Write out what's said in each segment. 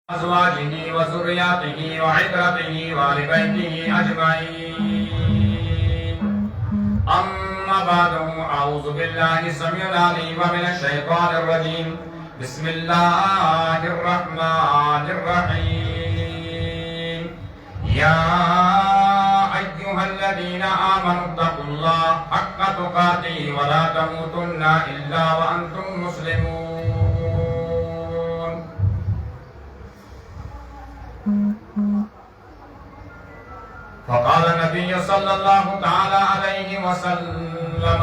أزواجه وذرياته وعترته وآل بيته أجمعين. أما بعد، أعوذ بالله السميع العليم من الشيطان الرجيم. بسم الله الرحمن الرحيم. يا أيها الذين آمنوا اتقوا الله حق تقاته ولا تموتن إلا وأنتم مسلمون. فقال النبي صلى الله تعالى عليه وسلم: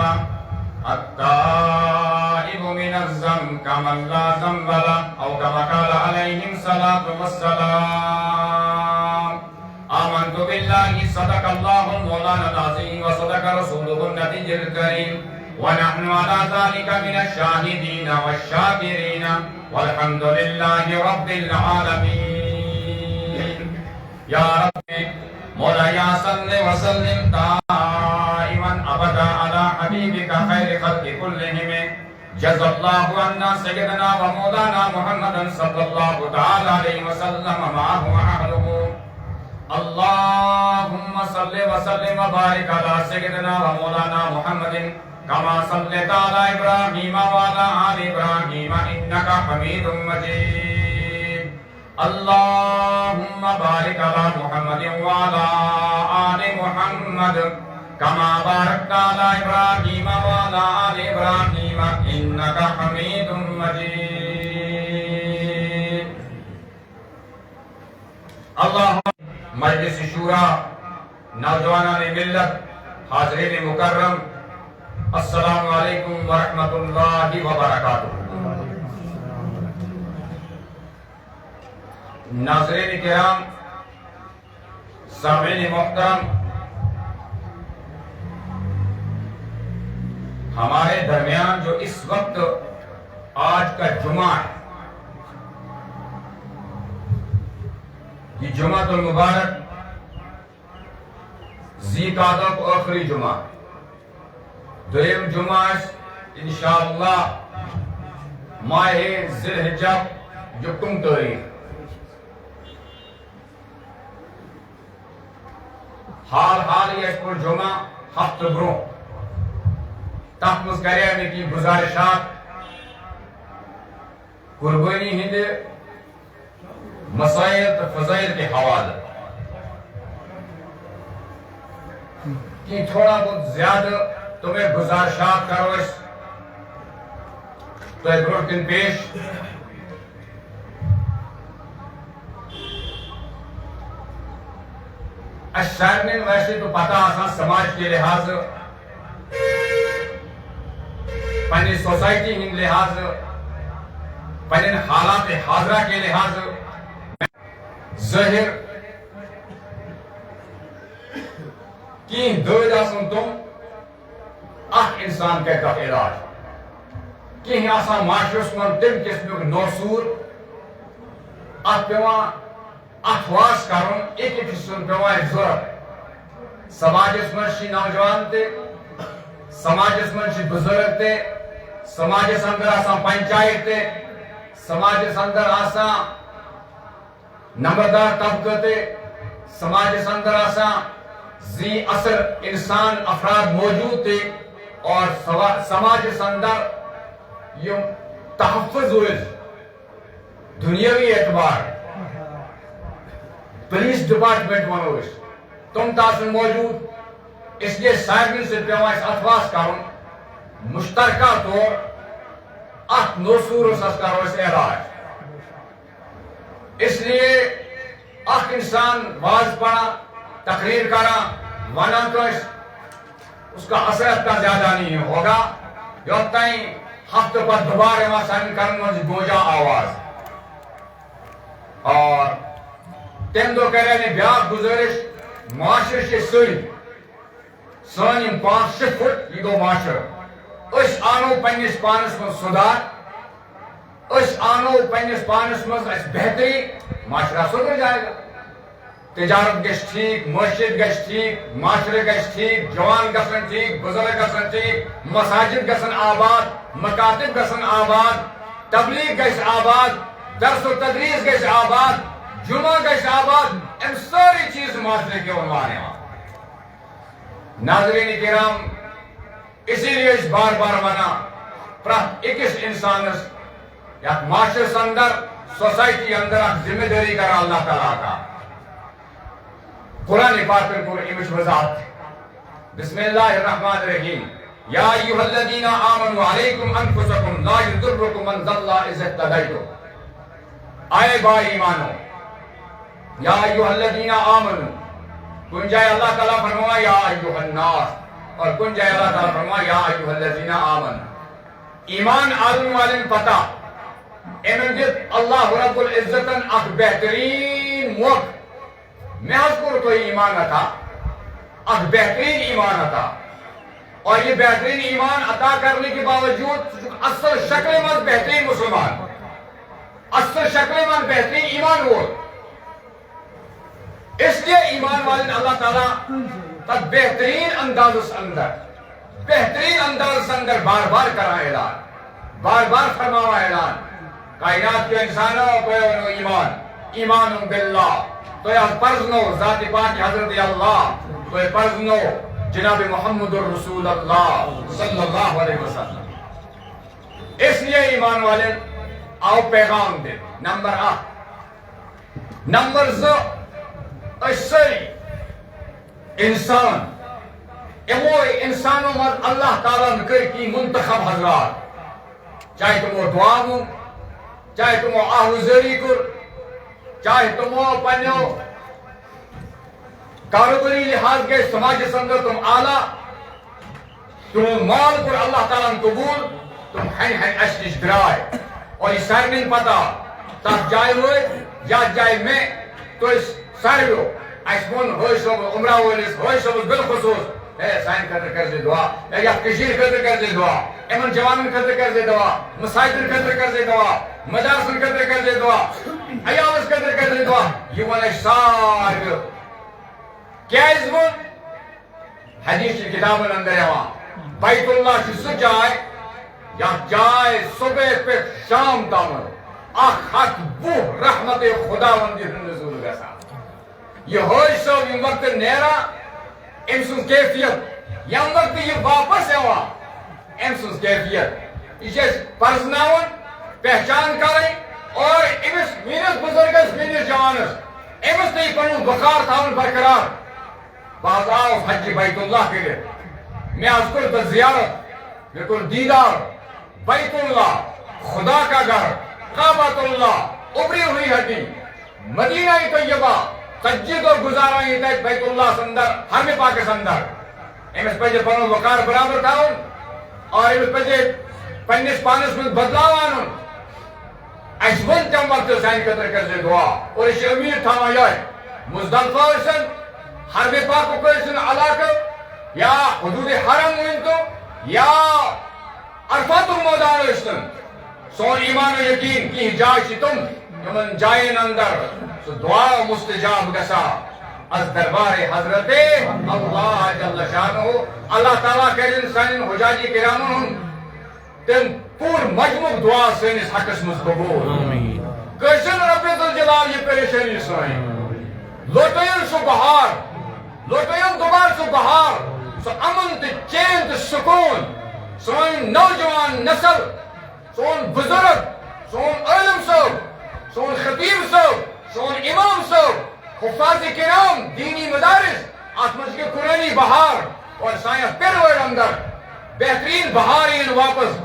التائب من الذنب كمن لا ذنب له، أو كما قال عليه الصلاة والسلام. آمنت بالله صدق الله مولانا العظيم وصدق رسوله النبي الكريم، ونحن على ذلك من الشاهدين والشاكرين، والحمد لله رب العالمين. يا رب مولاي صل وسلم دائما ابدا على حبيبك خير خلق كلهم. جزا الله عنا سيدنا ومولانا محمدا صلى الله تعالى عليه وسلم معه واهله. اللهم صل وسلم وبارك على سيدنا ومولانا محمد كما صليت على ابراهيم وعلى ال ابراهيم انك حميد مجيد. اللهم بارك على محمد وعلى آل محمد كما باركت على إبراهيم وعلى آل إبراهيم إنك حميد مجيد. اللهم مجلس شورا، نوجوانان ملت، حاضرین مکرم، السلام علیکم ورحمۃ اللہ وبرکاتہ. ناظرین کرام، سامعین محترم، ہمارے درمیان جو اس وقت آج کا جمعہ ہے، یہ جمعہ المبارک ذی قعدہ کو آخری جمعہ، دویم جمعہ انشاءاللہ ماہ ذی الحجہ یکم تاریخ. حال یہ اس پر جمعہ ہفت برو تحت مز کرے میں کی گزارشات قربانی ہند مسائل تو فضائل کے حوالے کی تھوڑا بہت زیادہ تمہیں گزارشات کرو اس تو برو کن پیش. سارے ویسے تو پتہ آسان سماج کے لحاظ، پنی سوسائٹی ہند لحاظ، پنن حالات حاضرہ کے لحاظ ظاہر کی دود آسان تم اخ انسان کے کا علاج کی آسان معاشرس من تم قسم نوسور ات پیوان اتواس کرن ایک حصہ پیوان ضرورت. سماجس من نوجوان تے، سماجس من بزرگ تے، سماجس اندر آسان پنچایت تے، سماجس اندر آسان نمبردار طبقہ تے، سماجس اندر آسان ذی اثر انسان افراد موجود تے، اور سماجس اندر یم تحفظ ہوئے دنیاوی اعتبار پولیس ڈپارٹمنٹ ونوس تم تاسن موجود. اس لیے سارے سے پیوان اتواس کرن مشترکہ طور اخ نوسور کرو اس علاج. اس لیے اخ انسان واز پڑا، تقریر کرا، ونا تو اس کا اثر اتنا زیادہ نہیں ہوگا یوت تائیں ہفتہ پر دوبارہ سان کرن مز گوجا آواز. اور تم دو کرے نے بیاق گزارش معاشر کے سن 5-6 فٹ یہ گو معاشر. اس آنو پنس پانس من سدھار، اس آنو پنس پانس من بہتری، معاشرہ سدھر جائے گا. تجارت گھس ٹھیک، مسجد گھس ٹھیک، معاشرہ گھس ٹھیک، جوان گھسن ٹھیک، بزرگ گھسن ٹھیک، مساجد گھسن آباد، مکاتب گھسن آباد، تبلیغ گھس آباد، درس و تدریس گژھِ آباد جمعہ گژھِ آباد ام ساری چیز معاشرے کے عنوان ہیں ناظرین کرام اسی لیے اس بار بار ونا پرت اکس انسانس یا معاشرس اندر سوسائٹی اندر اخ ذمہ داری کر اللہ تعالیٰ کا قرآن پاک کو امش وضاحت بسم اللہ الرحمن الرحیم یا ایھا الذین آمنوا علیکم انفسکم لا یضرکم من ضل اذا اهتدیتم آئے با ایمانو یا ایھا الذین آمنوا کن جائے اللہ تعالیٰ فرمایا یا ایھا الناس اور کن جائے اللہ تعالیٰ فرمایا یا ایھا الذین آمنوا ایمان عالم والن پتہ انہوں دیت اللہ رب العزت اخ بہترین موقع میں حض کو کوئی ایمان عطا اخ بہترین ایمان عطا اور یہ بہترین ایمان عطا کرنے کے باوجود اصل شکل من بہترین مسلمان اصل شکل من بہترین ایمان ہو اس لیے ایمان والن اللہ تعالیٰ تب بہترین انداز اندر بہترین انداز اندر بار بار کرا اعلان بار بار فرماوا اعلان کائنات کے انسانوں کو ایمان ایمان باللہ تو یہ پرزنو ذات پاک حضرت اللہ تو یہ پرزنو جناب محمد الرسول اللہ صلی اللہ علیہ وسلم اس لیے ایمان والے آؤ پیغام دے نمبر 8 نمبر 2 اشسری انسان امو انسانوں مد اللہ تعالیٰ نکر کی منتخب حضرات چاہے تم وہ دعا ہوں چاہے تم وہ آہوزری کر چاہے تم وہ پنیو کاروباری لحاظ کے سماج اندر تم آلہ تم مال پر اللہ تعالیٰ قبول تم ہن اشتش درائے اور یہ سارمین پتا تب جائے ہوئے یا جائے میں تو اس ساریو ایسمون ہوئی صبح عمرہ ہوئی صبح بالخصوص سائن خطر کر دے دعا یا کشیر خطر کر دے دعا امن جوانن خطر کر دے دعا مساجدن خطر کر دے دعا مدارسن خطر کر دے دعا ایالس خطر کر دے دعا یہ ون ساریو کیا ازمون حدیث کی کتابن اندر ہے بیت اللہ کی سو جائے یا جائے صبح پہ شام تامر حق بو رحمت خدا وندی نزول گسا یہ ہوئی سو یہ وقت نیرا امسن کیفیت یا وقت یہ واپس ہوا امسن کیفیت یہ پرزناون پہچان کریں اور امس مینس بزرگس مینس جوانس امس نہیں پنو بخار تھاون برقرار باز آؤ حج بیت اللہ کے لیے میں اذکر تو زیارت بالکل دیدار بیت اللہ خدا کا گھر کعبۃ اللہ ابری ہوئی ہڈی مدینہ طیبہ تجدید اور گزارا ہی تک بیت اللہ سندر حرم پاک سندر امس پجے پنو وقار برابر تھاون اور امس پجے پنس پانس میں بدلاو آنن اس ون تم وقت سائن قدر کر سے دعا اور اس امید تھاوا یہ مزدلفہ ورسن حرم پاک کو ورسن علاقہ یا حدود حرم وینتو یا عرفات المودان ورسن سون ایمان و یقین کی جائے چی تم یمن جائن اندر سو دعا مستجاب گسا از دربار حضرت اللہ جل شانہ اللہ تعالیٰ کرن سانن حجاجی کرامن تم پور مجموع دعا سنس حقس مز قبول کشن رب الجلال یہ پریشانی سوئیں لوٹین سو بہار لوٹین دوبار سو بہار سو امن تے چین تے سکون سون نوجوان نسل سون بزرگ سون علم صاحب سون خطیب صاحب سون امام صاحب حفاظ کرام دینی مدارس آسمج کے قرآنی بہار اور سائیں پھر ورڈ اندر بہترین بہار ان واپس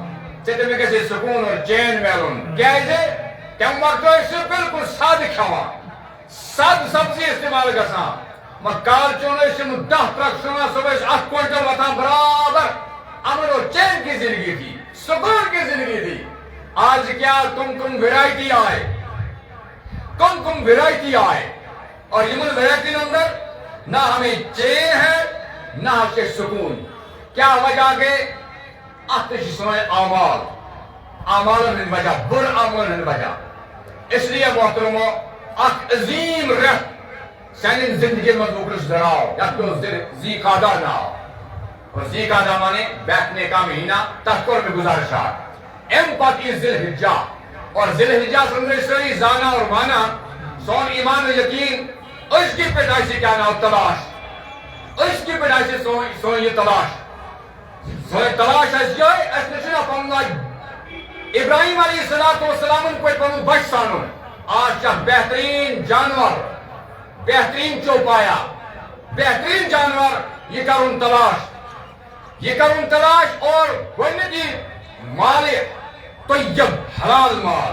چیتے میں کسی سکون اور چین میلون کیا ہے کم وقت اس سے بالکل صادق ہوا ساد سبزی استعمال کرنا مکال چونے سے مدہ ترک سنا صبح اس 8 کوئنٹل وطن برابر امن اور چین کی زندگی تھی سکون کی زندگی تھی آج کیا کم ویرائٹی آئے کم ویرائٹی آئے اور یہ ویرائٹی اندر نہ ہمیں چین ہے نہ ہم کے سکون کیا وجہ کے آتش سمائے آمال ہن وجہ بر آمال ہن وجہ اس لیے محترمو اک عظیم رہ سینن زندگی میں دوکرس دراؤ یا تو زی قادہ ناؤ اور ذی قعدہ مانے بیٹھنے کا مہینہ تذکر میں گزارشات ام پاکی ذی الحجہ اور ذیلحجہ سندر سری زانا اور مانا سون ایمان و یقین اس کی پیدائشی کیا نام تلاش اس کی پیدائشی سون یہ تلاش سون تلاش اس جو ہے اس نشنا پنگا ابراہیم علیہ السلام کو پنگو بچ سانو آج چاہ بہترین جانور بہترین چوپایا بہترین جانور یہ کرن تلاش اور گوئنگی مال طیب حلال مال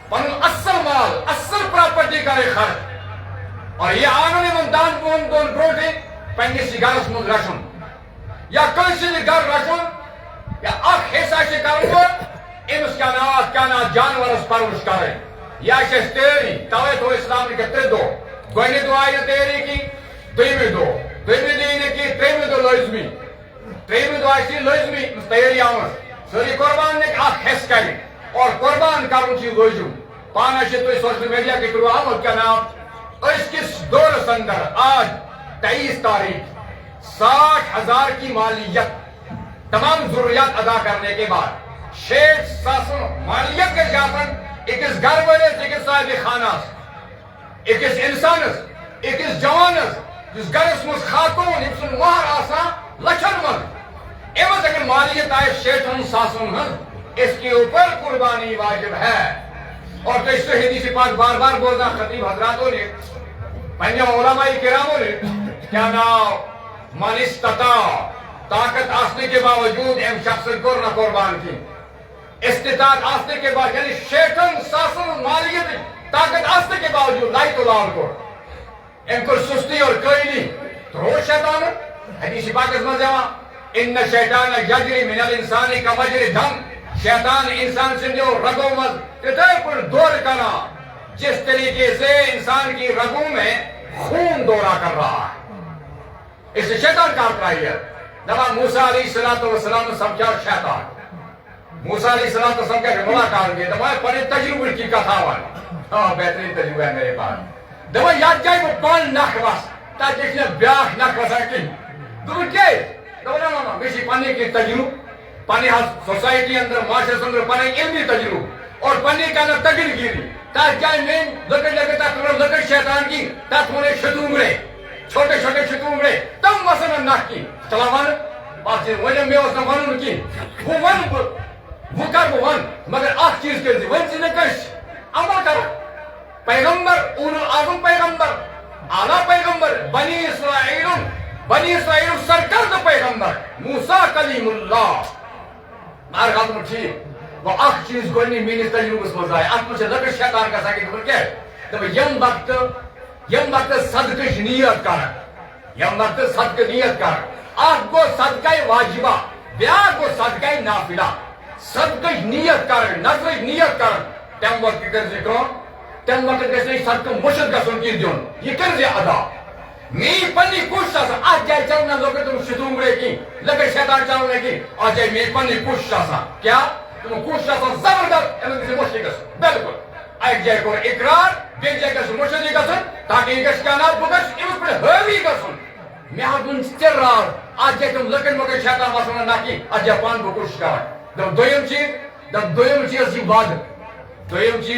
پن اصل پراپرٹی کرے خرچ اور یہ آننے من دان پون دون بروٹے پنگی سی گرس من رشن یا کنسی گر رشن یا اخ حصہ سے کرنگو امس کیا نا جانور اس پروش کرے یا شش تیری توے تو اسلام نے کتر دو گوئنی دو آئی تیری کی دویمی دینے کی تریمی دو لازمی تیاری آمد سوری قربان نے آخ حس کری اور قربان کرن چی لوجو پانا شد تو سوشل میڈیا کے کرو آمد کیا نام اس کس دور سندر آج 23 تاریخ 60,000 کی مالیت تمام ضروریات ادا کرنے کے بعد 6,000 مالیت کے جاتن ایکس گھر والے ایکس صاحب خاناس ایکس انسانس ایکس جوانس جس گھرس مز خاتون امسن مہر آسا لچھن من امس اگر مالیت آئے 60,000 من اس کے اوپر قربانی واجب ہے اور تو اس سے حدیث پاک بار بار بولنا خطیب حضراتوں نے پنجہ علماء کراموں نے کیا نام من استطاع طاقت آسنے کے باوجود ام شخص کو نہ قربان کی استطاعت آسنے کے بعد یعنی 60,000 مالیت طاقت آسنے کے باوجود لائی تو لال کو ام کو سستی اور قیلی تو روز شیطان حدیث پاک اس مزیوہ ان شیطان یجری من الانسانی کا مجری دم شیطان انسان سے جو رگوں مز کتنے پر دور کرنا جس طریقے سے انسان کی رگوں میں خون دورہ کر رہا ہے اس سے شیطان کام کرائی ہے دبا موسیٰ علیہ السلام سمجھا شیطان موسیٰ علیہ السلام کہا کہ ملاقات گئے دبا پڑے تجربہ کی کتھا والا بہترین تجربہ ہے میرے پاس دبا یاد جائے وہ پان نخواس تاکہ اس نے بیاخ نخواسا کی دبا کیا ہے دبا نا میشی پانی کی تجربہ پانی سوسائٹی اندر معاشرت اندر پانی علمی تجربہ اور پانی کا نا تجربہ گیری تاکہ جائے میں لکڑ شیطان کی تاکہ ہونے شتومرے چھوٹے شتومرے تم مثلا نخ کی چلاوان بات چیز وجہ میں اس نے ونن کی وہ کر وہ ون مگر آخ چیز کر دی ون چیز کش عمل کر پیغمبر اون آدم پیغمبر اعلیٰ پیغمبر بنی اسرائیل سرکرد پیغمبر موسیٰ کلیم اللہ مار خاتم ٹھیک وہ آخ چیز گوڑنی مینی تجربہ اس مزہ ہے آخ مجھے لکڑ شیطان کا ساکت پر کیا ہے تو یم وقت صدقش نیت کر آخ کو صدقہ واجبہ بیاہ کو صدقہ نافلہ صدقش نیت کر نظرش نیت کر تم وقت کر ذکرون تم وقت کسی صدقہ مشد کا سن کی دیون یہ کر زی ادا میں پنی کوشش آسا آج جائے چلنا لوگے تم شتوم رہے کی لگے شیطان چلنے کی آج جائے میں پنی کوشش آسا کیا تم کوشش آسا زبردست انہوں کسی مشد کسن بلکل آج جائے کو اقرار بیک جائے کسی مشد کسن تاکہ یہ کسی کانات بکش امس پر ہوئی کسن میں ہاں دن چر رہا آج جائے تم لگن مگر شیطان واسونا نا کی آج جائے پان کو کوشش کرا دویم چیز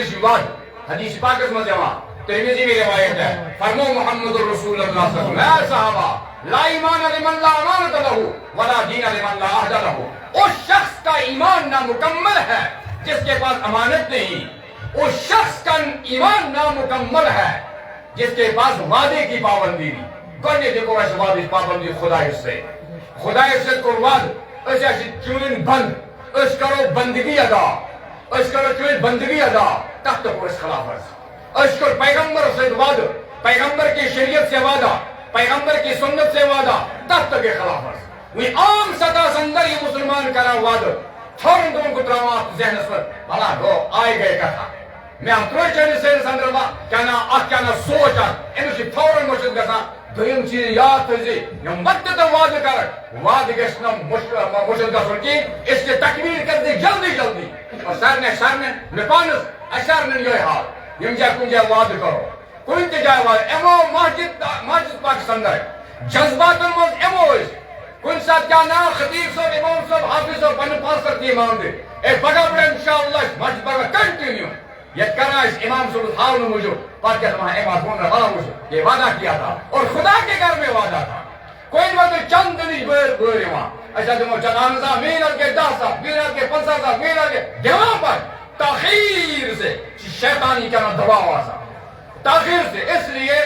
یہ وعد حدیث پاک اس مزے وہاں ترمیزی میں روایت ہے فرمو محمد رسول اللہ صلی اللہ علیہ وسلم اے صحابہ لا ایمان لمن لا امانت لہو ولا دین لمن لا عہد لہو اس شخص کا ایمان نامکمل ہے جس کے پاس امانت نہیں اس شخص کا ایمان نامکمل ہے جس کے پاس وعدے کی پابندی نہیں کرنے دیکھو ایسے وعدے کی پابندی خدا سے قربان ایسے چونن بند اس کرو بندگی ادا اس کرو چونن بندگی ادا تحت کو اس خلاف ورزی اس کو پیغمبر سے وعدہ پیغمبر کی شریعت سے وعدہ پیغمبر کی سنت سے وعدہ تحت کے خلاف ورزی وہی عام سطح سندر یہ مسلمان کرا وعدہ چھوڑن دون کو تراوات ذہن اس پر بھلا دو آئے گئے کتھا میں ہم تروئی چہنے سے سندر با کیا نا سوچا انہوں سے فوراً مشد گسا دویم چیز یاد تھے یہ مدد وعدہ کر وعدہ گسنا مشد گسن کی اس کے تکمیل کر دی جلدی اور سرنے نپانس اشارنے یہ حال یم جا کن جا وعدہ کرو کوئی تے جائے وعدہ امو مسجد پاکستان در جذبات الموز امو اس کن ساتھ کیا نا خطیب صاحب امام صاحب حافظ صاحب پن پاس کرتی امام دے پگہ پہ انشاءاللہ مجھ پگہ کنٹینیو یہ کرنا اس امام صلی اللہ علیہ وسلم پتہ کیا تمہارا امام بول رہا یہ وعدہ کیا تھا اور خدا کے گھر میں وعدہ تھا کوئی مطلب چند دن بر یوان اچھا تمو چلان سا مینر کے 10 سا مینر کے 50 سا مینر کے دیوان پر تاخیر سے شیطانی کیا دباؤ آسا تاخیر سے اس لیے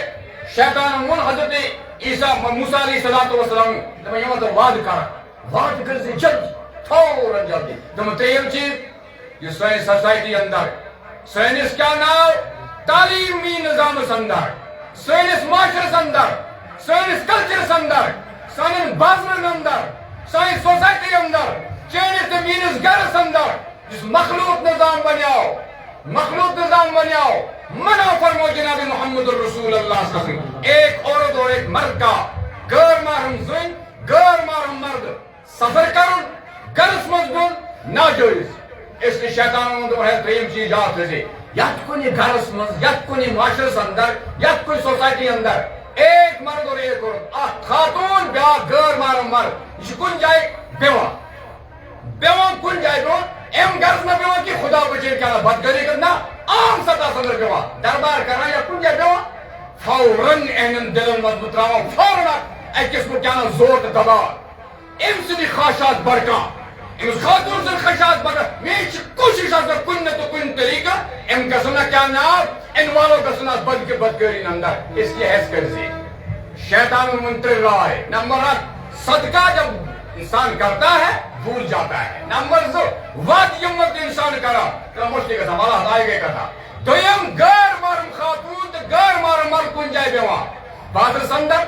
شیطان من حضرت عیسیٰ موسیٰ علیہ السلام تمہیں یہ مطلب وعد کر سے جلد فوراً جلدی تمہیں تریم چیز یہ سوئے سوسائٹی اندر سوئنس کیا ناو تعلیمی نظام اندر سوئنس معاشرس اندر سوئنس کلچرس اندر سوئنس بازرن اندر سوئنس سوسائٹی اندر چینس تمینس گرس اندر جس مخلوط نظام بنیاؤ منع فرمو جناب محمد الرسول اللہ صلی اللہ علیہ وسلم ایک عورت اور ایک مرد کا غیر محرم زن غیر محرم مرد سفر کرن گرس مزدون ناجائز اس لیے شیطان ہے تریم چیز یاد رکھے یت کنی گرس مز یت کنی معاشرس اندر یت کنی سوسائٹی اندر ایک مرد اور ایک عورت اخ خاتون بیا غیر محرم مرد یہ کن جائے بیوان کن جائے بیوان ایم گرس میں بیوان کی خدا بچے کیا بدگری کرنا عام سطح سندر بیوان دربار کرنا یا کن جائے بیوان فوراً اینن دلن مضبوط راؤں فوراً ایکس کو کیا زور دبا ام سے بھی خواہشات بڑھکا ام خاتون سے خواہشات بڑھکا میچ کوشش ہے کن تو کن طریقہ ام کسنا کیا نام ان والوں کسنا بدگری نندر اس کی حیث کر سے شیطان منتر رہا ہے نمبر 8 صدقہ جب انسان کرتا ہے بھول جاتا ہے نمبر 2 وعد یمت انسان کرا تو مشتی کا سوالا ہدائے گئے کتا دویم غیر محرم خاتون تو غیر محرم مرد کن جائے بیوان بادر سندر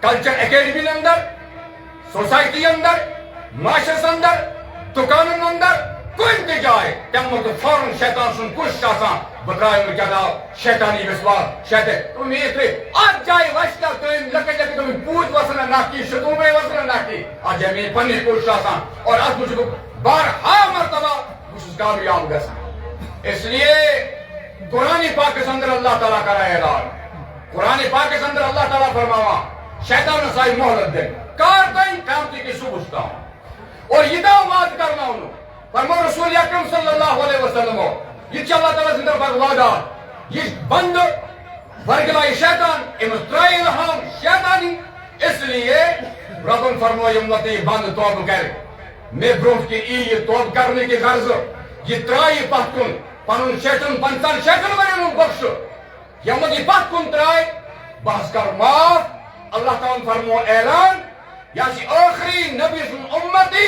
کلچر اکیڈمی اندر سوسائٹی اندر معاشرس اندر دکانن اندر کن تے جائے تم تو فوراً شیطان سن کش آسان بکرائے میں کیا ناو شیطانی وسواس شیطان تم یہ تھے آج جائے وشتا تم لکے تم پوت وسنا ناکی شتوبے وسنا ناکی آج جائے میں پنی کش آسان اور آج مجھے کو بارہا مرتبہ اس کامیاب گسا اس لیے قرآن پاک کے اندر اللہ تعالیٰ کا اعلان قرآن پاک کے اندر اللہ تعالیٰ فرماوا شیطان نسائی محلت دے کار دیں قیامتی کی صبح اٹھتا ہوں اور یہ دعوات کرنا انہوں فرما رسول اکرم صلی اللہ علیہ وسلم ہو یہ اللہ تعالیٰ زندہ پاک وعدہ یہ بند ورگلائی شیطان امسترائی الہام شیطانی اس لیے ربن فرمو یمتی بند توب کر میں بروٹ کی یہ توب کرنے کی غرض یہ ترائی پہتن پنن شیطن پنتن شیطن ورنو بخش یمتی پہتن ترائی بحث کر معاف اللہ تعالیٰ فرمو اعلان یعنی آخری نبی سن امتی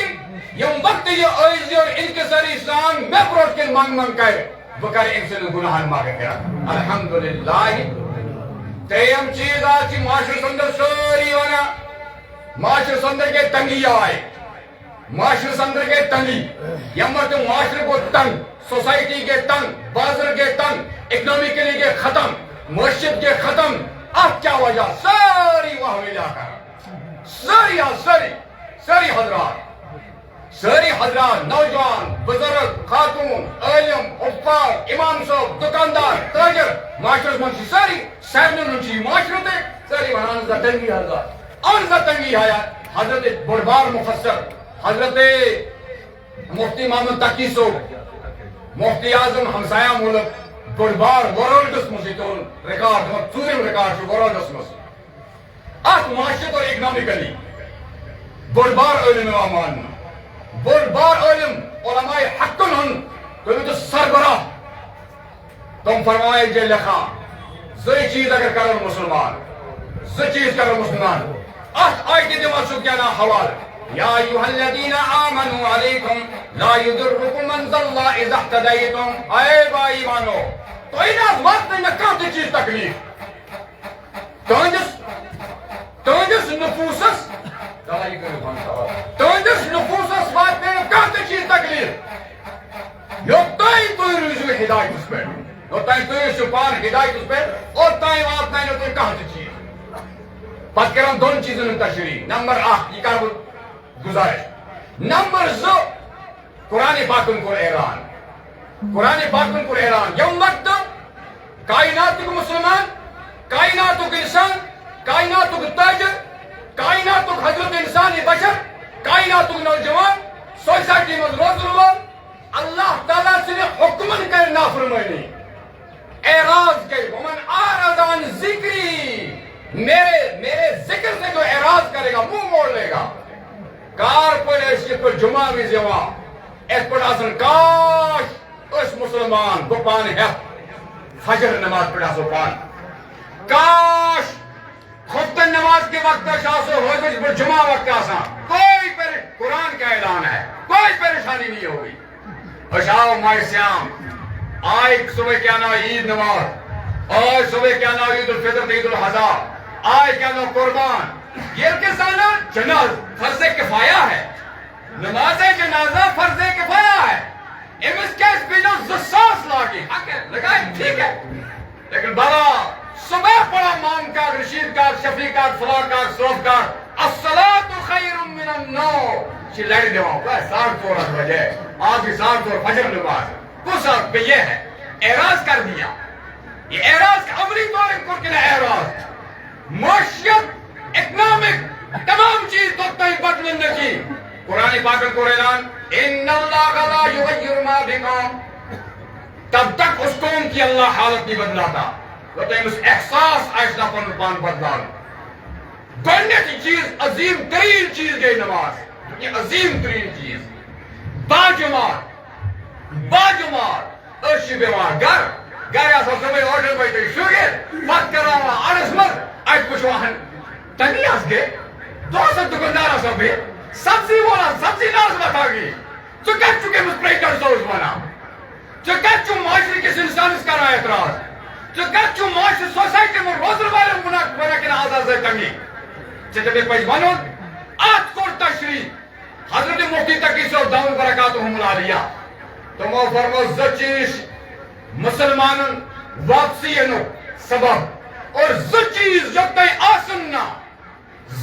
یم وقت یہ عیزی اور انکساری اسلام میں بروٹ کے مانگ کر بکر انسان گناہان ماگے کرا الحمدللہ تیم چیز آجی معاشر سندر سوری ہونا معاشر سندر کے تنگی آئے معاشر سندر کے تنگی یمر تو معاشر کو تنگ سوسائٹی کے تنگ بازر کے تنگ اکنومیکلی کے ختم مسجد کے ختم اب کیا وجہ ساری وہاں ملا کر ساری حضرات نوجوان بزرگ خاتون علم حفاظ امام صاحب دکاندار تاجر معاشرت منشی ساری سیبن منشی معاشرت ساری وہاں تنگی حضرات اور تنگی ہے حضرت بڑبار مفسر حضرت مفتی محمد تقی صاحب مفتی اعظم ہمسایہ ملک بڑبار ورلڈس مسیطون ریکارڈ ژوٗرِم ریکارڈ چھُ ورلڈس منٛز اتھ معاشرت اور اکنامکلی بڑبار علم امان بڑبار علم علماء حقن ہن تم تو سربراہ تم فرمائے جے لکھا زی چیز اگر کرن مسلمان زی چیز کرن مسلمان ات آیت دِوان چھُ کیٛاہ نا حوالہ یا ایھا الذین آمنوا علیکم لا یضرکم من ضل اذا اہتدیتم اے با ایمانو تۄہہِ نہ حظ واتنٲے نہٕ کانٛہہ تہِ چیٖز تکلیٖف تُہنٛدِس نفوٗسس تُہنٛدِس نفوٗسس واتنٲے نہٕ کانٛہہ تہِ چیٖز تکلیٖف یوٚتانۍ تُہۍ روٗزِو ہدایتس پٮ۪ٹھ یوٚتانۍ تُہۍ ٲسِو پانہٕ ہدایتس پٮ۪ٹھ اوٚتانۍ واتنٲے نہٕ تُہۍ کانٛہہ تہِ چیٖز پتہٕ کرن دۄن چیٖزن ہٕنٛز تشریح نمبر 1 یہِ کرٕ بہٕ گزارش نمبر 2 قرآن پاکن کوٚر اعلان قرآن پاکن کوٚر اعلان ییٚمہِ وقتہٕ کائناتُک مسلمان کائناتُک انسان کائناتُک تاجر کائناتُک حضرت انسانی بشر کائناتُک نوجوان سوسائٹی منٛز روزن وول اللہ تعالیٰ سے حکمن کر نافرمانی اعراض کر ومن اعرض عن ذکری میرے ذکر سے جو اعراض کرے گا منہ موڑ لے گا کار پر اس پر جمعہ بھی زیوا اس پر آسن کاش اس مسلمان بپان ہے فجر نماز پڑھا سو پان کاش خطن نماز کے وقت شاسو ہو اس پر جمعہ وقت آسان کوئی قرآن کا اعلان ہے کوئی پریشانی نہیں ہوگی اشاؤ ماہ سیام آج صبح کیا نام عید نماز آج صبح کیا نام عید الفطر عید الاضحیٰ آج کیا نام قربان یہ کسانا جناز فرض کفایہ ہے نماز جنازہ فرض کفایہ ہے امس کیس بیجو زساس لاگی حق ہے لگائیں ٹھیک ہے لیکن بابا صبح پڑا مام کا رشید کا شفیع کا فلاں کا صوف کا الصلاة خیر من النوم چی لڑی دیواں وہ ساڑھ 4 بجے آج بھی ساڑھ 4 فجر نماز کس وقت پہ یہ ہے اعراض کر دیا یہ اعراض کا عملی طور پر کیا اعراض معاشیت اکنامک تمام چیز تو تھی بدلن کی قرآن پاک کو اعلان ان اللہ لا یغیر ما بقوم تب تک اس قوم کی اللہ حالت نہیں بدلاتا وہ تو اس احساس آئسنا پان بدلان گوڑنیتی چیز عظیم ترین چیز گئی نماز یہ عظیم ترین چیز باجمار ارشی بیمار گر یا سب سمجھ آرڈر بیٹھے شوگر بات کر رہا ہوں آرس مر آج کچھ وہاں تنگی آس گئے دو سب دکندارہ سب بھی سبزی بولا سبزی ناز بتا گی تو کہہ چکے مسپریٹر سوز بنا تو کہہ چکے معاشری کس انسان اس کا رہا اعتراض تو کہہ چکے معاشری سوسائٹی میں روزر والے بنا کے آزاد سے تنگی چہتے میں پیش بانون آج کور تشریح حضرت مفتی تقی سے داؤن برکاتہم العالیہ تو مو فرمو زچیش مسلمان واپسی انو سبب اور زچیز جو تئی آسن نہ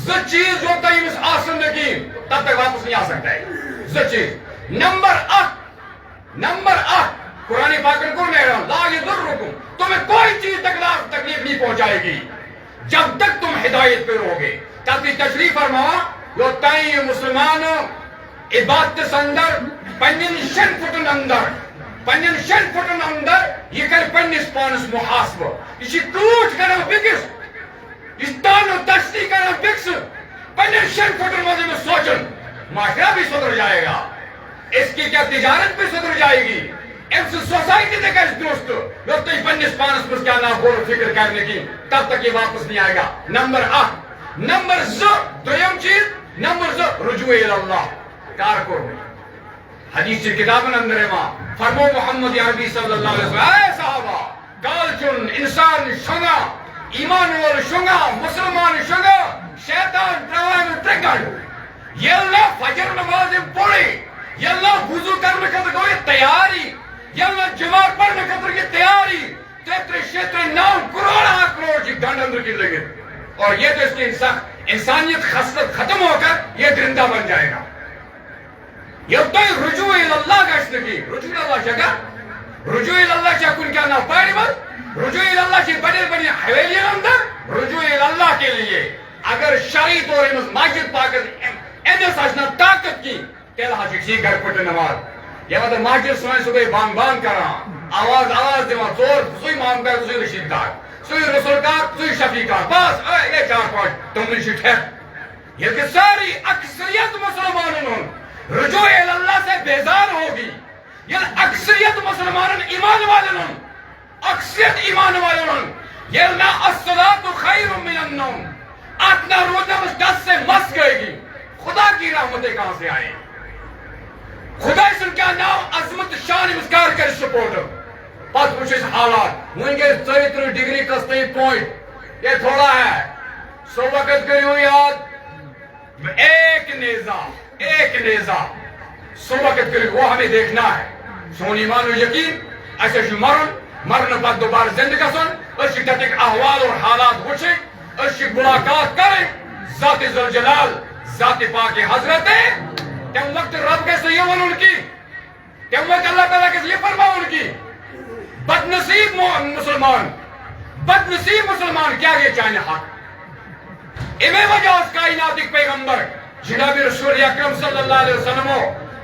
زچیز جو تئی مس آسن لگی تب تک واپس نہیں آ سکتا ہے زچیز نمبر 8 قرآن پاکن کو لے رہا ہوں لا یضرکم تمہیں کوئی چیز تکلیف نہیں پہنچائے گی جب تک تم ہدایت پہ رہو گے تاکہ تشریف فرماوا جو تائیں مسلمان عبادت سندر پنن شن فٹن اندر یہ کر پنس پانس محاسب یہ کروٹ کرن بکس یہ تانو تشتی کرن بکس پنن شن فٹن مزے میں سوچن معاشرہ بھی سدھر جائے گا اس کی کیا تجارت بھی سدھر جائے گی اس سوسائٹی نے کیسے دوست جو تو پنس پانس پر کیا نہ غور و فکر کرنے کی تب تک یہ واپس نہیں آئے گا نمبر 8 نمبر 2 دویم چیز نمبر 2 رجوع اللہ کار کو حدیث کی کتاب اندر ماں فرمو محمد عربی صلی اللہ علیہ وسلم اے صحابہ کال چن انسان شنگا ایمان وال شنگا مسلمان شنگا شیطان پروان ٹرگڑ یہ اللہ فجر نماز پڑھے یہ اللہ وضو کرنے کا تو تیاری یہ اللہ جماع پڑھنے کا کی تیاری 9 کروڑ کی گھنٹ اندر کی لگے اور یہ تو اس کی انسانیت خصلت ختم ہو کر یہ درندہ بن جائے گا یہ تو رجوع اللہ کا اس نے کی رجوع اللہ شکا رجوع اللہ شکا کن کیا نہ پاڑی بات رجوع اللہ کی بڑی بڑی حویلی اندر رجوع اللہ کے لیے اگر شرعی طور ماجد پاکر ایسا ساشنا طاقت کی تیل حاشی گھر پٹے نماز یہ مطلب ماجد سوئے صبح بان بان کر رہا آواز دیوا زور سوئی مام کر سوئی رشید کار سوئی رسول کار سوئی شفیع کار بس یہ 4-5 تم رشید ہے یہ کہ ساری اکثریت مسلمانوں رجوع اللہ سے بیزار ہوگی یہ اکثریت مسلمانوں ایمان والوں اکثریت ایمان والوں یہ اللہ الصلاة خیر من النوم اتنا روزہ اس دس سے مس گئے گی خدا کی رحمتیں کہاں سے آئیں خدا اسن کیا نام عظمت شان مسکار کر سپورٹ بات پوچھے اس حالات مجھے 33 ڈگری کا 3 پوائنٹ یہ تھوڑا ہے سو وقت کری ہوئی یاد ایک نیزہ سو وقت کری وہ ہمیں دیکھنا ہے سون ایمان و یقین ایسے شو مرن بعد دوبارہ زندگی سن اسی تک احوال اور حالات وچھے اسی ملاقات کریں ذات ذوالجلال ذات پاک حضرت تم وقت رب کے سے یہ ون ان کی تم وقت اللہ تعالیٰ کے سے یہ فرما ان کی بدنصیب مسلمان کیا یہ چاہنے حق امی وجہ اس کائنات ایک پیغمبر جناب رسول اکرم صلی اللہ علیہ وسلم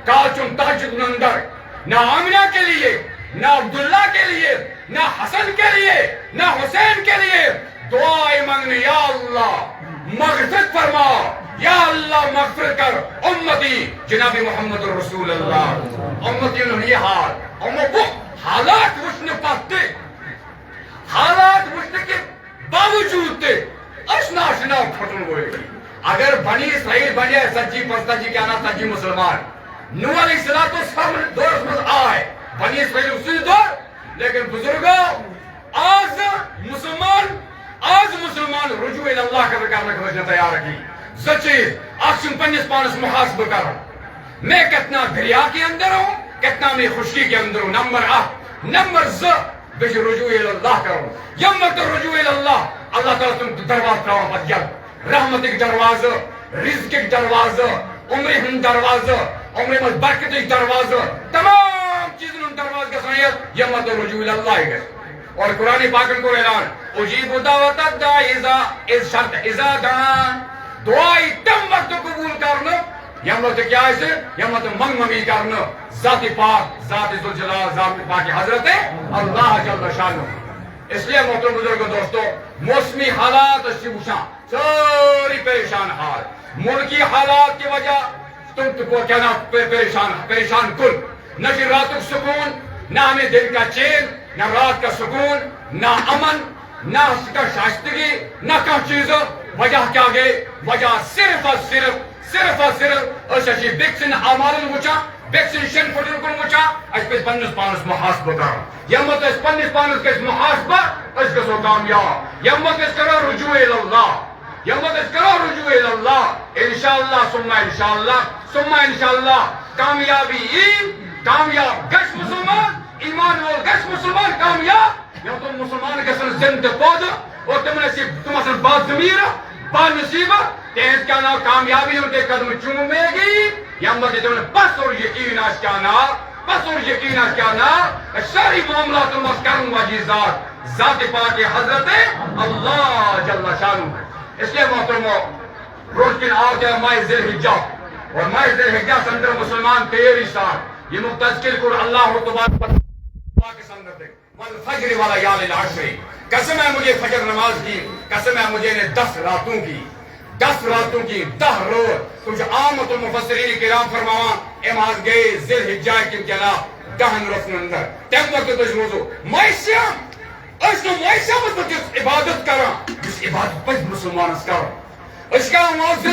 کال چون تحجد اندر نہ آمنہ کے لیے، نہ عبداللہ کے لیے، نہ حسن کے لیے، نہ حسین کے لیے دعائیں مانگنے، یا اللہ مغفرت فرما، یا اللہ مغفرت کر امتی جناب محمد رسول اللہ امتی انہوں یہ حال وہ حالات وچھنے پاتے، حالات وچھنے کے باوجود تے اشنا پھٹن ہوئے. اگر بنی اسرائیل بنے سچی پستجی کیا نا سچی مسلمان نو علیہ السلام دور میں آئے بنی اسرائیل اسی دور، لیکن بزرگوں آج مسلمان رجوع اللہ کرنے کو تیار رکھی. سچیز آخشن پنیس پانس محاسب کر میں کتنا دریا کے اندر ہوں، کتنا میں خشکی کے اندر ہوں. نمبر بیش رجوع اللہ کرو. یمت رجوع اللہ اللہ تعالیٰ تم دروازہ تراؤ پت جل رحمت ایک دروازہ، رزق ایک دروازہ، عمر ہند دروازہ، عمر مز برکت ایک دروازہ، تمام چیزیں ان دروازہ کا سنیت یمت رجوع اللہ ہے. اور قرآن پاکن کو اعلان اجیب دعوت الداعی از شرط اذا دعان، دعائی تم وقت قبول کرنا. یمت کیا ہے؟ یمت منگی کرنا ذات پاک، ذات ذوالجلال، ذات پاک حضرت اللہ جل شانہ. اس لیے محترم بزرگوں دوستو موسمی حالات اچھی وشاں ساری پریشان حال، ملکی حالات کی وجہ تم کو کیا نا پریشان کل، نہ رات کا سکون، نہ ہمیں دن کا چین، نہ رات کا سکون، نہ امن، نہ شائستگی، نہ کم چیز. وجہ کیا گئی؟ وجہ صرف اچھی بیکسن اعمال وچا، بیکسن شن پھٹن کن وچا. اس پہ پنس پانس محاسبہ کرو. یمت اس پنس پانس کس محاسبہ اس گسو کامیاب. یمت اس کرو رجوع اللہ، یمت اس کرو رجوع اللہ. انشاءاللہ ثم انشاءاللہ کامیاب گش مسلمان، ایمان وول گش مسلمان کامیاب. یا تم مسلمان گسن زند پود اور تم اصل باد ضمیر با نصیب تیز کیا نا کامیابی ان کے قدم چومے گی. یمت تم نے بس اور یقین کیا نا ساری معاملات کروں واجی ذات پاک حضرت اللہ جل شانہ. اس لیے محترمو روز کن آتے ہیں ماہ ذی الحجہ، اور ماہ ذی الحجہ سندر مسلمان تیری ساتھ یہ متذکر کر اللہ تبارک کے سندر دے والفجر والا یال العشر. قسم ہے مجھے فجر نماز کی، قسم ہے مجھے نے 10 راتوں کی 10 روز. کچھ عامت المفسرین کرام فرماواں اماز گئے ذی الحجہ کی کنا 10 روز اندر تم وقت تج روزو مائسیام اس نو مائسیام اس عبادت کرا، اس عبادت پس مسلمان اس کرا. اس کا موز ذی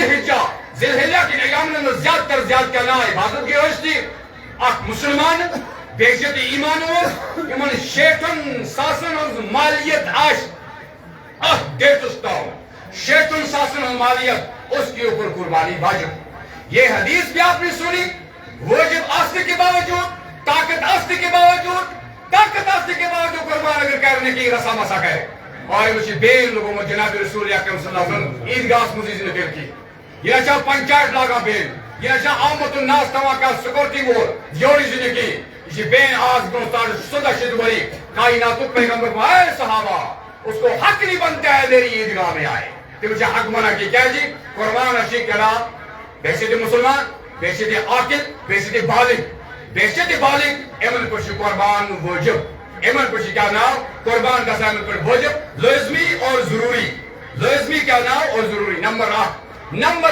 الحجہ کی ایام نے زیادہ تر زیادہ کنا عبادت کی ہوشتی. اک مسلمان بیشت ایمان ہو یمن شیطن ساسن اور مالیت آش دیتستاؤ شیطن ساسن اور مالیت اس کے اوپر قربانی واجب. یہ حدیث بھی آپ نے سنی. واجب آستے کے باوجود، طاقت آستے کے باوجود قربان اگر کرنے کی رسا مسا کرے. اور مجھے بین لوگوں میں جناب رسول اکرم صلی اللہ علیہ وسلم عیدگاہ مزید نکل کی یہ اچھا پنچایت لاگا بین، یہ اچھا آمد الناس تمام کا سکورٹی وول جوڑی زندگی یہ بین آج گنستان صدہ شدوری کائناتو پیغمبر کو اے صحابہ اس کو حق نہیں بنتا ہے میری عیدگاہ میں آئے. تو مجھے حق منع کی کیا جی قربان اشی کرا. بیشت مسلمان، بیشت عاقل، بیشت بالغ امن پر قربان واجب. امن پر کیا نام قربان کا سامن پر واجب لازمی اور ضروری. لازمی کیا نام اور ضروری. نمبر 8 نمبر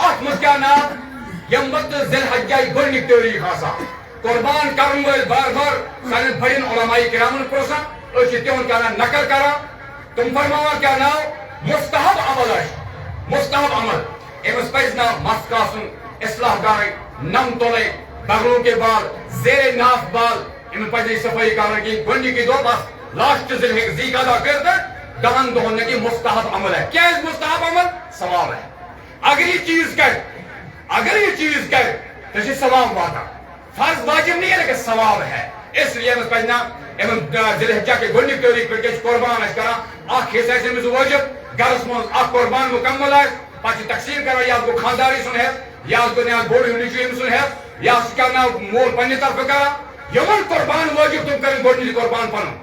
8 کیا نام یمت ذی الحجہ گۄڈنیُک تٲریٖخ آسان قربان کرن وٲلۍ بار سانٮ۪ن بڑٮ۪ن علماء کرامن پرژھان أسۍ چھِ تِہُنٛد کیا نام نقل کران. تِم فرماوان کیا نام مستحب عمل آسہِ مستحب عمل. أمِس پزِ نہٕ مس کاسُن، اصلاح کرٕنۍ، نم تُلٕنۍ، بغلوں کے بال، زیر ناف بال، أمِس پزِ نہٕ صفٲیی کرٕنۍ کِہیٖنۍ. گۄڈنِکہِ دۄہ بس لاسٹ ذی قعدہ کٔرِتھ 10 دۄہن نہٕ کینٛہہ مستحب عمل ہے. کیٛازِ مستحب عمل؟ ثواب ہے. اگر یہ چیز کرے تو یہ ثواب واتان. فرض واجب نہیں ہے لیکن ثواب ہے. اس لیے ہمیں پزنا ذی الحجہ کے گۄڈنیُک تٲریٖخ پٮ۪ٹھ قربان آسہِ کران اکھ حصہٕ آسہِ أمِس وٲجِب گرس منٛز اکھ قربان مکمل آسہِ پتہٕ چھِ تقسیٖم کران یا گوٚو خانداری سُنٛد ہٮ۪تھ یا گوٚو نیا بوٚڑ ہیوٗ نیٚچوٗ أمۍ سُنٛد ہٮ۪تھ یا سُہ کرناو مول پننہِ طرفہٕ کران. یِمن قربان وٲجِب تِم کرن گۄڈنِچ قربان پنُن.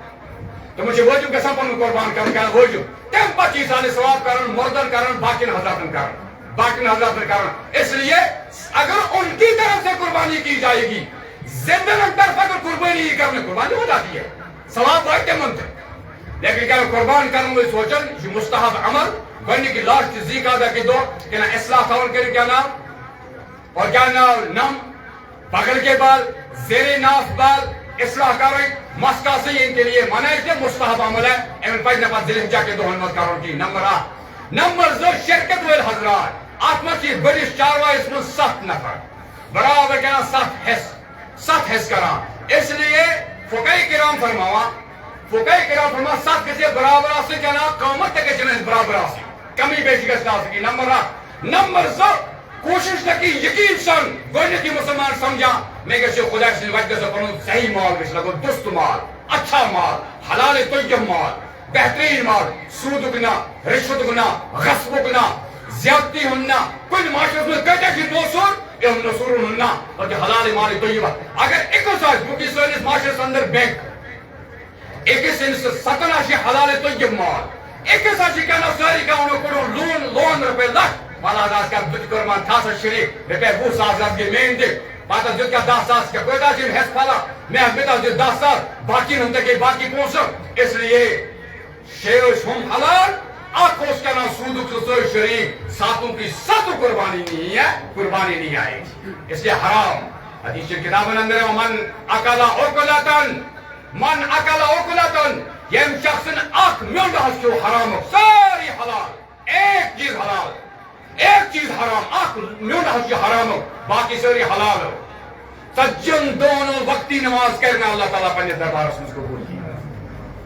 تِمن چھِ وٲجِب گژھان پنُن قربان کرن وٲجِب. تمہِ پتہٕ چھِ انسان ثواب کران مردن کران باقین حضراتن کران. اس لیے اگر ان کی طرف سے قربانی کی جائے گی زندگی طرف اگر قربانی کرنے قربانی ہو جاتی ہے ثواب وائٹے منتے لیکن کیا قربان کرنے میں سوچن یہ مستحب عمل بنی کی لاش کی زی قادہ کی دو کہ نا اصلاح تھاون کرے کیا نام اور کیا نام نم بغل کے بال زیر ناف بال اصلاح کریں مسکا سے ان کے لیے منع ہے مستحب عمل ہے امن پاس نفاذ ذل حجہ کے دو ہنمت کارون کی نمبر دو شرکت ویل حضرات آتما کی بڑی چاروائی اس میں 7 نفر برابر کہنا 7 حص کرا اس لیے فقہ کرام فرماوا 7 کسی برابر آسے کہنا قومت تک جنہیں برابر آسے کمی بیشی کا ستا سکی نمبر دو کوشش تکی یقین سن گوئنے کی مسلمان سمجھا میں کسی خدا سے وجہ سے پڑھوں صحیح مال بس لگو درست مال اچھا مال حلال طیب مال بہترین مال سود اگنا رشوت اگنا غصب اگنا زیادتی ہونا کوئی معاشرت میں کہتے ہیں نوسور یہ نوسور ہونا اور کہ حلال مال طیب اگر ایک ساتھ مکی سوئنس معاشرت اندر بینک ایک سنس ستناشی حلال طیب مال ایک ساتھ کہنا ساری کا انہوں کو لون روپے لکھ والا داس کا دت کرمان تھا سا شریف رپے 20 ساس کے مین دے پاتا دت کا 10 ساس کا کوئی داشن ہے پھلا میں بیتا جو 10 ساس باقی ہنتے کے باقی پونسو اس لیے شیر و شم حلال آکوش کا نام سودک رسول شریف ساتوں کی 7 قربانی نہیں آئے اس لیے حرام حدیث کتاب اندر من اکلا اوکلاتن یم شخصن اک میون حسو حرام ساری حلال ایک چیز حرام آخ میون حسو حرام باقی ساری حلال ہو سجن دونوں وقتی نماز کرنا اللہ تعالیٰ پنی دربار اس کو قبول کی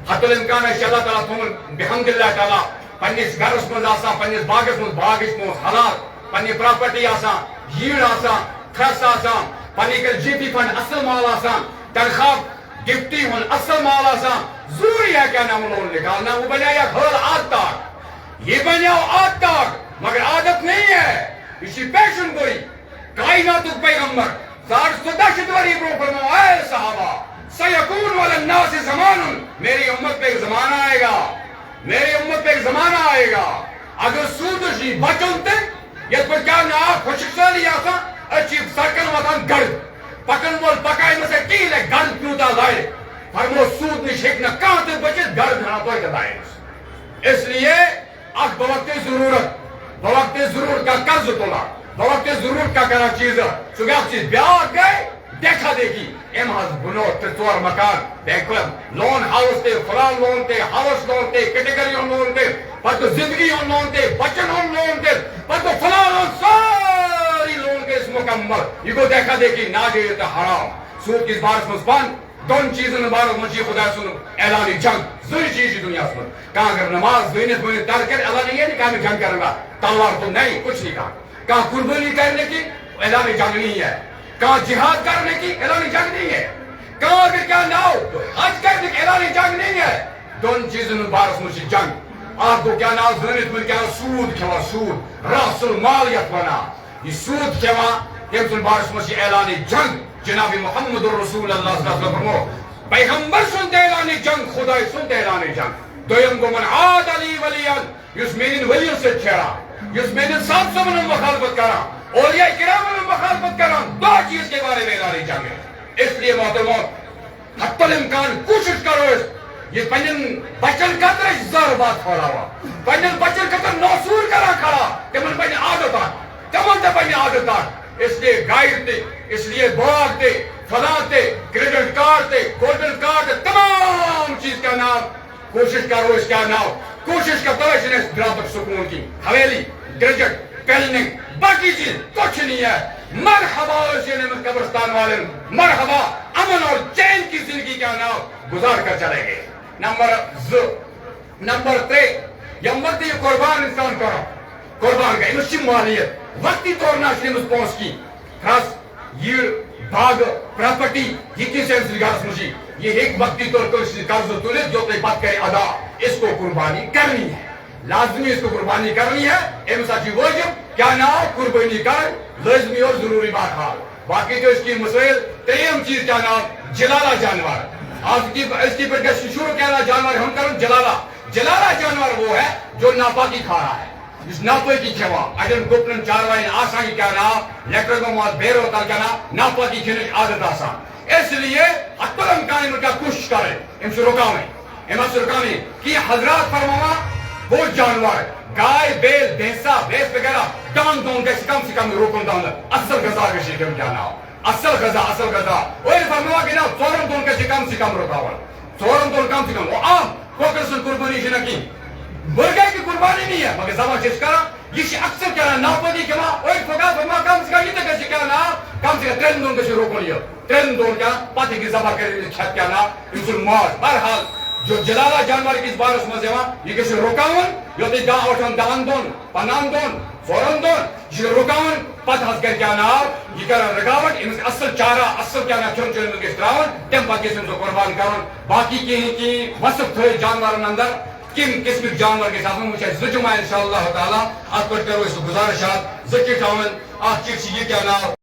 حتی الامکان ہے کہ اللہ تعالیٰ تم بحمد اللہ تعالیٰ پنیس گھرس مز آسا پنیس باغس مز باغس مز حلال پنی پراپرٹی آسا ییر آسا خرس آسا پنی کر جی پی فنڈ اصل مال آسا تنخواہ گفٹی ہن اصل مال آسا ضروری ہے کیا نام انہوں نے نکالنا وہ بنیا یا گھر آد تاک یہ بنیا آد تاک مگر عادت نہیں ہے اسی پیشن گوئی کائنات پیغمبر 14 برو فرماؤ اے صحابہ سیکون والا الناس زمان میری امت پہ ایک زمانہ آئے گا اگر سودشی بچن تے یہ پر کیا نا خوشک سالی آسا اچھی سرکن وطن گرد پکن بول پکائی میں سے کیل ہے گرد کیوتا لائے فرمو سود نشک نہ کہاں تے بچے گرد نہ تو ایک دائے اس لیے اک بوقت ضرورت کا قرض تولا بوقت ضرورت کا کرا چیز چونکہ آپ چیز بیار گئے دیکھا دیکھی ایم حض بنو ترطور مکان دیکھو لون ہاؤس تے فلان لون تے ہاؤس لون تے کٹیگری ہون لون تے پتو زندگی ہون لون تے بچن ہون لون تے پتو فلان لون ساری لون کے اس مکمل یہ کو دیکھا دیکھی ناجیت حرام سود کس بارس مزبان دون چیزن بارس مجھے خدا سنو اعلانی جنگ ضروری چیز دنیا سنو کہاں اگر نماز دوینت بوینت تر کر اعلان یہ نہیں کہا میں جنگ کروں گا تلوار تو نہیں کچھ نہیں کہا کہاں قربانی کرنے کی اعلان جنگ نہیں ہے کہاں جہاد کرنے کی اعلان جنگ نہیں ہے کہاں اگر کیا نہ ہو تو حج کرنے کی اعلان جنگ نہیں ہے دون چیزن بارس مجھے جنگ آپ کو کیا نہ دوینت بوینت کیا سود کھوا سود رأس المال یتونا یہ سود کھوا تم بارس مجھے اعلان جنگ جناب محمد رسول اللہ صلی اللہ علیہ وسلم پیغمبر سنتے اعلان جنگ خدا سنتے اعلان جنگ دویم کو من عاد علی ولیان یس مینن ولیان سے چھڑا یس مینن صاحب سے من مخالفت کرا اولیاء کرام من مخالفت کرا دو چیز کے بارے میں اعلان جنگ ہے اس لیے محترموں حتی الامکان کوشش کرو اس یہ پنجن بچن قطر زر بات کھولا ہوا پنجن بچن قطر نوسور کرا کھڑا تمن پنجن عادتا تمن تا پنجن عادتا اس لیے گائیڈ تے اس لیے باغ تے فلاں تے کریڈٹ کارڈ تے گولڈن کارڈ تے تمام چیز کا نام کوشش کرو اس کا نام کوشش کرتا ہے اس برابر سکون کی حویلی کریڈٹ پیلنگ باقی چیز کچھ نہیں ہے مرحبا اسے نعمت قبرستان والے مرحبا امن اور چین کی زندگی کا نام گزار کر چلے گئے نمبر 3 یمت یہ قربان انسان کرو قربان کا انشی مالیت وقتی طور ناشنے میں پہنچ کی خاص یہ باغ پراپرٹی یہ کس سے انسلگارس مجھے یہ ایک وقتی طور پر قرض تولید جو تے بات کرے ادا اس کو قربانی کرنی ہے لازمی اس کو قربانی کرنی ہے امسا جی واجب کیا نہ قربانی کر لازمی اور ضروری بات حال باقی جو اس کی مسائل تیم چیز کیا نام جلالہ جانور آج کی اس کی پر شروع کہنا جانور ہم کریں جلالہ جانور وہ ہے جو ناپاکی کھا رہا ہے اس ناپاکی کھوا اگر گپنن چاروائن آسانی کیا نا لیکر کو مواد بیر ہوتا کیا نا ناپاکی کھنے عادت آسان اس لیے حتی الامکان ان کا کوشش کرے ان سے رکاویں کہ حضرات فرماوا وہ جانور گائے بیل بھینسا بھینس وغیرہ ڈان دون گیس کم سے کم روکن دان اصل غذا گشی کم کیا ناو اصل غذا وہ فرماوا کہ نا ژورن دون گشی کم سے کم رکاون ژورن دون کم سے کم وہ عام کوکر سن قربانی چھ نہ کی مرغے کی قربانی نہیں ہے مگر زبان چیز کرا یہ اکثر کیا ناپدی کما اوہ فقا فرما کم سے کم یہ تک گشی کیا نا کم سے کم ترین دون گشی روکن یہ ترین دون کیا پاتی کی زبان کرے چھت کیا نا انسل مار بہرحال جو جلالہ جانور کس بار اس مزے یہ کسی رکاون یہ تی گاہ اٹھن دان دون پنان دون فورن دون یہ رکاون پت حس کر کیا نا یہ کر رکاوٹ ان اصل چارہ اصل کیا نا چون چون میں کس تراون تم پت کس ان قربان کرن باقی کی وصف تھے جانورن اندر کم قسم جانور کے ساتھ مجھے زجمہ انشاءاللہ تعالی آپ پر کرو اس گزارشات ذکر ٹاون آخر چیز یہ کیا نا